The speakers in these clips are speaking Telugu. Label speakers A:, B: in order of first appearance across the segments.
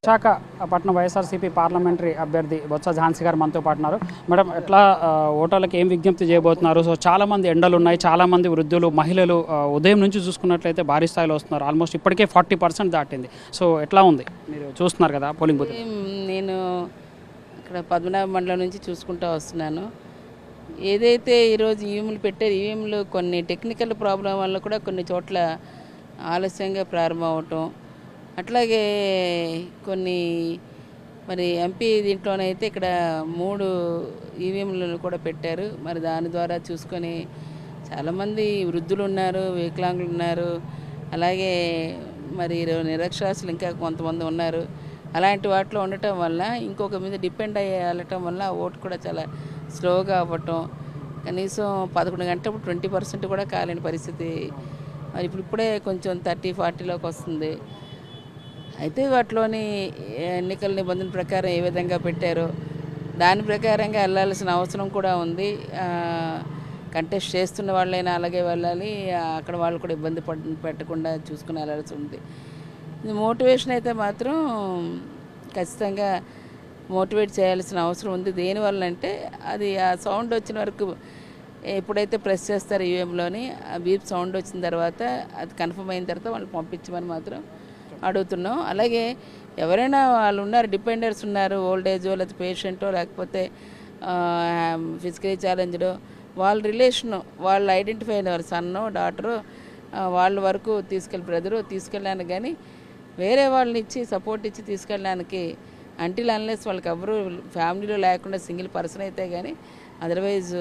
A: విశాఖపట్నం వైఎస్ఆర్సీపీ పార్లమెంటరీ అభ్యర్థి బొత్స ఝాన్సీ గారు మనతో పాటున్నారు. మేడం, ఎట్లా ఓటర్లకు ఏం విజ్ఞప్తి చేయబోతున్నారు? సో చాలామంది ఎండలు ఉన్నాయి, చాలామంది వృద్ధులు, మహిళలు ఉదయం నుంచి చూసుకున్నట్లయితే భారీ స్థాయిలో వస్తున్నారు. ఆల్మోస్ట్ ఇప్పటికే 40% దాటింది. సో ఎట్లా ఉంది, మీరు చూస్తున్నారు కదా పోలింగ్ బూత్?
B: నేను ఇక్కడ పద్మనాభ మండలం నుంచి చూసుకుంటూ వస్తున్నాను. ఏదైతే ఈరోజు ఈవీఎంలు పెట్టారు, ఈవీఎంలు కొన్ని టెక్నికల్ ప్రాబ్లం వల్ల కూడా కొన్ని చోట్ల ఆలస్యంగా ప్రారంభం అవటం, అట్లాగే కొన్ని మరి ఎంపీ దీంట్లోనైతే ఇక్కడ 3 ఈవీఎంలు కూడా పెట్టారు. మరి దాని ద్వారా చూసుకొని చాలామంది వృద్ధులు ఉన్నారు, వికలాంగులు ఉన్నారు, అలాగే మరి నిరక్షరాస్యులు ఇంకా కొంతమంది ఉన్నారు. అలాంటి వాటిలో ఉండటం వల్ల ఇంకొక మీద డిపెండ్ అయ్యి వెళ్ళటం వల్ల ఓటు కూడా చాలా స్లోగా అవ్వటం, కనీసం 11 గంటలప్పుడు 20% కూడా కాలేని పరిస్థితి. మరి ఇప్పుడే కొంచెం 30-40లోకి వస్తుంది. అయితే వాటిలోని ఎన్నికల నిబంధనల ప్రకారం ఏ విధంగా పెట్టారో దాని ప్రకారంగా వెళ్ళాల్సిన అవసరం కూడా ఉంది. కంటెస్ట్ చేస్తున్న వాళ్ళైనా అలాగే వెళ్ళాలి, అక్కడ వాళ్ళు కూడా ఇబ్బంది పెట్టకుండా చూసుకుని వెళ్ళాల్సి ఉంది. మోటివేషన్ అయితే మాత్రం ఖచ్చితంగా మోటివేట్ చేయాల్సిన అవసరం ఉంది. దేనివల్ల అంటే అది ఆ సౌండ్ వచ్చిన వరకు ఎప్పుడైతే ప్రెస్ చేస్తారో ఈవీఎంలోని ఆ బీప్ సౌండ్ వచ్చిన తర్వాత అది కన్ఫర్మ్ అయిన తర్వాత వాళ్ళు పంపించమని మాత్రం అడుగుతున్నాం. అలాగే ఎవరైనా వాళ్ళు ఉన్నారు, డిపెండర్స్ ఉన్నారు, ఓల్డేజో లేకపోతే పేషెంటో లేకపోతే ఫిజికలీ ఛాలెంజ్డో, వాళ్ళ రిలేషను, వాళ్ళు ఐడెంటిఫై అయిన వారు సన్నో డాటరు వాళ్ళ వరకు బ్రదరు తీసుకెళ్ళడానికి, కానీ వేరే వాళ్ళని ఇచ్చి సపోర్ట్ ఇచ్చి తీసుకెళ్ళడానికి అంటిల్ అన్లెస్ వాళ్ళకి ఎవరు ఫ్యామిలీలో లేకుండా సింగిల్ పర్సన్ అయితే కానీ అదర్వైజ్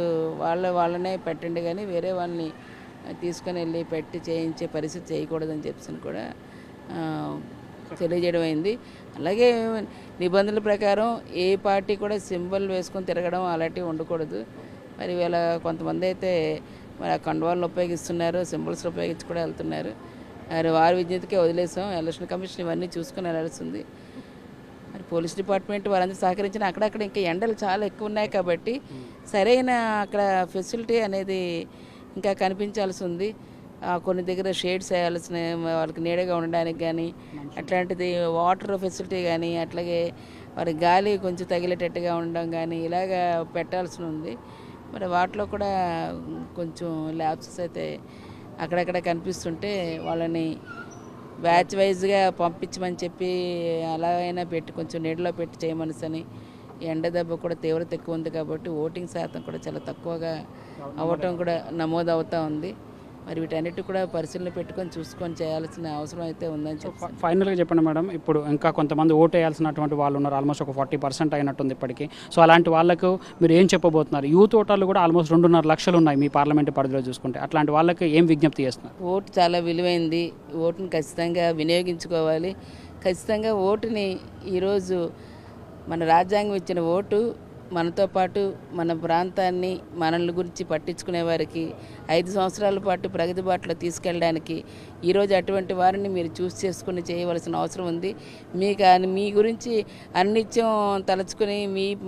B: వాళ్ళనే పెట్టండి, కానీ వేరే వాళ్ళని తీసుకొని వెళ్ళి పెట్టి చేయించే పరిస్థితి చేయకూడదని చెప్పి కూడా తెలియజేయడం అయింది. అలాగే నిబంధనల ప్రకారం ఏ పార్టీ కూడా సింబల్ వేసుకొని తిరగడం అలాంటివి ఉండకూడదు. మరి వీళ్ళ కొంతమంది అయితే మరి ఆ కండువాలను ఉపయోగిస్తున్నారు, సింబల్స్ ఉపయోగించి కూడా వెళ్తున్నారు. మరి వారి విజ్ఞతకే వదిలేసాం. ఎలక్షన్ కమిషన్ ఇవన్నీ చూసుకుని వెళ్ళాల్సింది. మరి పోలీస్ డిపార్ట్మెంట్ వారందరూ సహకరించిన అక్కడక్కడ ఇంకా ఎండలు చాలా ఎక్కువ ఉన్నాయి కాబట్టి సరైన అక్కడ ఫెసిలిటీ అనేది ఇంకా కనిపించాల్సి ఉంది. కొన్ని దగ్గర షేడ్స్ వేయాల్సిన, వాళ్ళకి నీడగా ఉండడానికి కానీ అట్లాంటిది వాటర్ ఫెసిలిటీ కానీ, అట్లాగే వారి గాలి కొంచెం తగిలేటట్టుగా ఉండడం కానీ ఇలాగా పెట్టాల్సి ఉంది. మరి వాటిలో కూడా కొంచెం ల్యాబ్సెస్ అయితే అక్కడక్కడ కనిపిస్తుంటే వాళ్ళని బ్యాచ్ వైజ్గా పంపించమని చెప్పి అలాగైనా పెట్టి కొంచెం నీడలో పెట్టి చేయమనిసని. ఎండ దెబ్బ కూడా తీవ్రత ఎక్కువ ఉంది కాబట్టి ఓటింగ్ శాతం కూడా చాలా తక్కువగా అవ్వటం కూడా నమోదు అవుతూ ఉంది. మరి వీటన్నిటి కూడా పరిశీలన పెట్టుకొని చూసుకొని చేయాల్సిన అవసరం అయితే ఉందని చెప్పి
A: ఫైనల్గా చెప్పండి మేడం. ఇప్పుడు ఇంకా కొంతమంది ఓటు వేయాల్సినటువంటి వాళ్ళు ఉన్నారు, ఆల్మోస్ట్ ఒక 40% అయినట్టుంది ఇప్పటికీ. సో అలాంటి వాళ్ళకు మీరు ఏం చెప్పబోతున్నారు? యూత్ ఓటర్లు కూడా ఆల్మోస్ట్ 2.5 లక్షలు ఉన్నాయి మీ పార్లమెంటు పరిధిలో చూసుకుంటే. అట్లాంటి వాళ్ళకి ఏం విజ్ఞప్తి చేస్తున్నారు?
B: ఓటు చాలా విలువైంది, ఓటుని ఖచ్చితంగా వినియోగించుకోవాలి. ఖచ్చితంగా ఓటుని ఈరోజు మన రాజ్యాంగం ఇచ్చిన ఓటు మనతో పాటు మన ప్రాంతాన్ని మనల్ని గురించి పట్టించుకునే వారికి 5 సంవత్సరాల పాటు ప్రగతి బాటలో తీసుకెళ్ళడానికి ఈరోజు అటువంటి వారిని మీరు చూస్ చేసుకుని చేయవలసిన అవసరం ఉంది. మీ గురించి అన్నిత్యం తలుచుకుని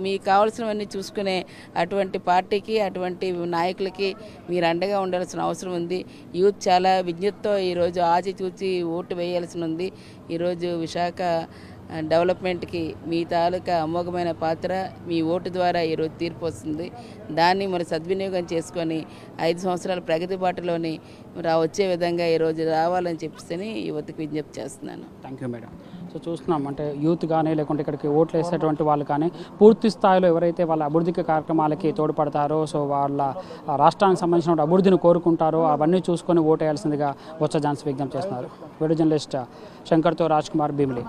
B: మీకు కావాల్సినవన్నీ చూసుకునే అటువంటి పార్టీకి, అటువంటి నాయకులకి మీరు అండగా ఉండాల్సిన అవసరం ఉంది. యూత్ చాలా విజ్ఞతతో ఈరోజు ఆచితూచి ఓటు వేయాల్సి ఉంది. ఈరోజు విశాఖ డెవలప్మెంట్కి మీ తాలూకా అమోఘమైన పాత్ర మీ ఓటు ద్వారా ఈరోజు తీర్పు వస్తుంది. దాన్ని మరి సద్వినియోగం చేసుకొని 5 సంవత్సరాల ప్రగతి బాటలోని వచ్చే విధంగా ఈరోజు రావాలని చెప్పేసి యువతకు విజ్ఞప్తి చేస్తున్నాను.
A: Thank you madam. సో చూస్తున్నాం, అంటే యూత్ కానీ లేకుంటే ఇక్కడికి ఓట్లు వేసేటువంటి వాళ్ళు కానీ పూర్తి స్థాయిలో ఎవరైతే వాళ్ళ అభివృద్ధి కార్యక్రమాలకి తోడ్పడతారో, సో వాళ్ళ రాష్ట్రానికి సంబంధించిన అభివృద్ధిని కోరుకుంటారో అవన్నీ చూసుకొని ఓటు వేయాల్సిందిగా బొత్స ఝాన్సీ విజ్ఞప్తి చేస్తున్నారు. వీడియో జర్నలిస్ట్ శంకర్తో రాజ్ కుమార్, భీమిలి.